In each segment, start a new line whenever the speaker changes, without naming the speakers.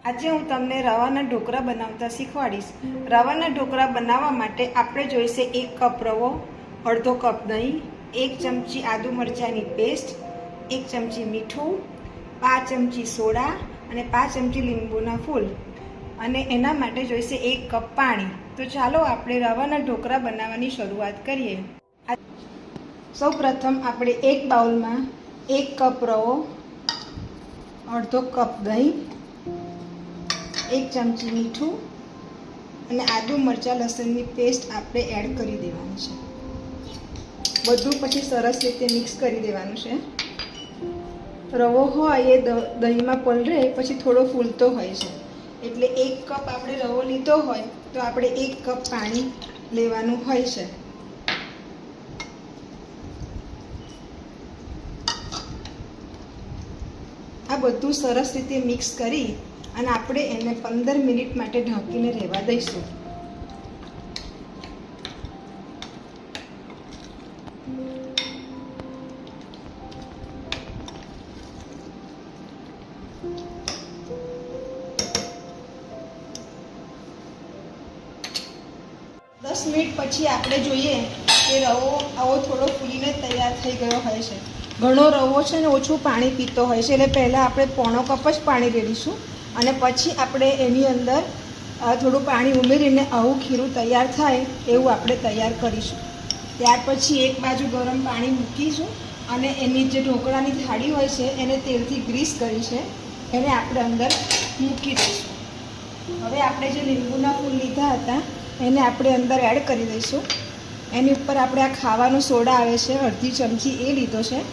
આજે હું તમને રવાના ઢોકળા બનાવતા શીખવાડીશ। રવાના ઢોકળા બનાવવા માટે આપણે જોઈશે 1 કપ રવો, અડધો કપ દહીં, 1 ચમચી આદુ મરચાંની પેસ્ટ, 1 ચમચી મીઠું, 5 ચમચી સોડા અને 5 ચમચી લીંબુના ફૂલ અને એના માટે જોઈશે 1 કપ પાણી। તો ચાલો આપણે રવાના ઢોકળા બનાવવાની શરૂઆત કરીએ। સૌપ્રથમ આપણે એક બાઉલમાં 1 કપ રવો, અડધો કપ દહીં, 1 ચમચી મીઠું અને આદુ મરચાં લસણની પેસ્ટ આપણે એડ કરી દેવાની છે। બધું પછી સરસ રીતે મિક્સ કરી દેવાનું છે। રવો હોય એ દહીંમાં પલળે પછી થોડો ફૂલતો હોય છે, એટલે 1 કપ આપણે રવો લીધો હોય તો આપણે 1 કપ પાણી લેવાનું હોય છે। આ બધું સરસ રીતે મિક્સ કરી અને આપણે એને 15 મિનિટ માટે ઢાંકીને રહેવા દઈશું। દસ મિનિટ પછી આપણે જોઈએ કે રવો આવો થોડો ફૂલીને તૈયાર થઈ ગયો હોય છે। ઘણો રવો છે ને ઓછું પાણી પીતો હોય છે, એટલે પહેલાં આપણે પોણો કપ જ પાણી રેડીશું અને પછી આપણે એની અંદર થોડું પાણી ઉમેરીને આવું ખીરું તૈયાર થાય એવું આપણે તૈયાર કરીશું। ત્યાર પછી એક બાજુ ગરમ પાણી મૂકીશું અને એની જે ઢોકળાની થાળી હોય છે એને તેલથી ગ્રીસ કરી છે એને આપણે અંદર મૂકી દઈશું। હવે આપણે જે લીંબુના ફૂલ લીધા હતા એને આપણે અંદર એડ કરી દઈશું। એની ઉપર આપણે આ ખાવાનો સોડા આવે છે અડધી ચમચી એ લીધો છે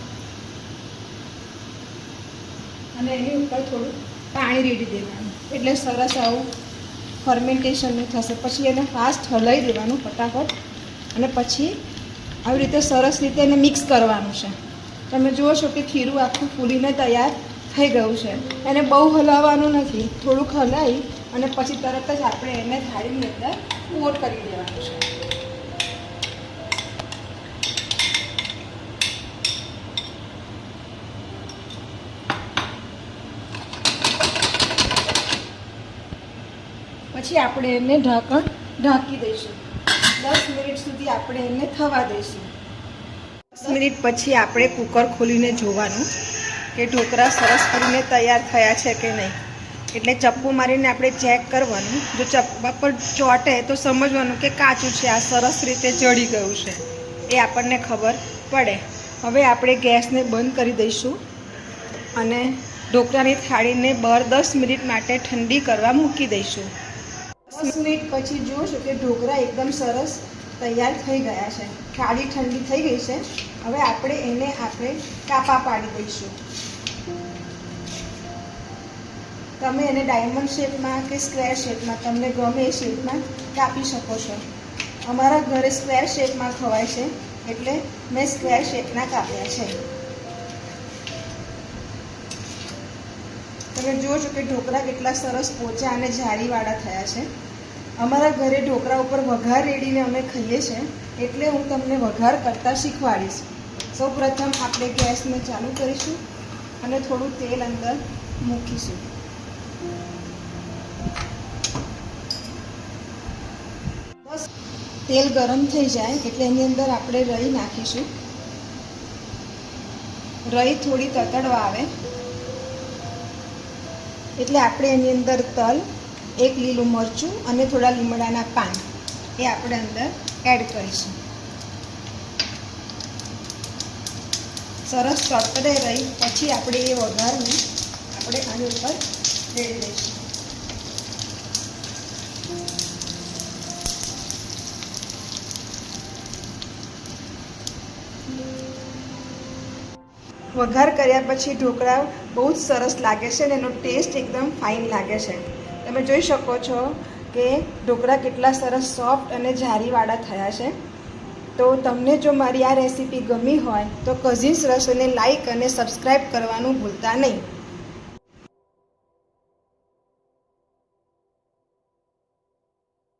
અને એની ઉપર થોડું પાણી રેડી દેવાનું, એટલે સરસ આવું ફર્મેન્ટેશનનું થશે। પછી એને ફાસ્ટ હલાવી દેવાનું ફટાફટ અને પછી આવી રીતે સરસ રીતે એને મિક્સ કરવાનું છે। તમે જુઓ છો કે ખીરું આખું ફૂલીને તૈયાર થઈ ગયું છે। એને બહુ હલાવવાનું નથી, થોડુંક હલાવી અને પછી તરત જ આપણે એને થાળીની અંદર પોર કરી દેવાનું છે। પછી આપણે એને ઢાંકી દઈશું। 10 મિનિટ સુધી આપણે એને થવા દઈશું। 10 મિનિટ પછી આપણે કુકર ખોલીને જોવાનું કે ઢોકળા સરસ કરીને તૈયાર થયા છે કે નહીં, એટલે ચપ્પુ મારીને આપણે ચેક કરવાનું। જો ચપ્પા પર ચોંટે તો સમજવાનું કે કાચું છે, આ સરસ રીતે ચડી ગયું છે, એ આપણને ખબર પડે। હવે આપણે ગેસને બંધ કરી દઈશું અને ઢોકળાની થાળીને બહાર 10 મિનિટ માટે ઠંડી કરવા મૂકી દઈશું। 10 મિનિટ પછી જોશો કે ઢોકળા એકદમ સરસ તૈયાર થઈ ગયા છે, થાળી ઠંડી થઈ ગઈ છે। હવે આપણે એને કાપા પાડી દઈશું। તમે એને ડાયમંડ શેપમાં કે સ્ક્વેર શેપમાં તમને ગમે એ શેપમાં કાપી શકો છો। અમારા ઘરે સ્ક્વેર શેપમાં ખવાય છે એટલે મેં સ્ક્વેર શેપના કાપ્યા છે। તમે જુઓ છો કે ઢોકળા કેટલા સરસ પોચા અને જાળીવાળા થયા છે। અમારા ઘરે ઢોકળા ઉપર વઘાર રેડીને અમે ખાઈએ છીએ, એટલે હું તમને વઘાર કરતાં શીખવાડીશ। સૌપ્રથમ આપણે ગેસને ચાલુ કરીશું અને થોડું તેલ અંદર મૂકીશું। બસ તેલ ગરમ થઈ જાય એટલે એની અંદર આપણે રઈ નાખીશું। રઈ થોડી તતડવા આવે એટલે આપણે એની અંદર તલ, 1 લીલું મરચું અને થોડા લીમડાના પાન એ આપણે અંદર એડ કરીશું। સરસ તતડે રહી પછી આપણે એ વઘારને આપણે આની ઉપર રેડી દઈશું। વઘાર કર્યા પછી ઢોકળા બહુ જ સરસ લાગે છે અને એનો ટેસ્ટ એકદમ ફાઇન લાગે છે। તમે જોઈ શકો છો કે ઢોકળા કેટલા સરસ સોફ્ટ અને જારીવાળા થયા છે। તો તમને જો મારી આ રેસીપી ગમી હોય તો કઝિન્સ રસોઈને લાઈક અને સબસ્ક્રાઈબ કરવાનું ભૂલતા નહીં।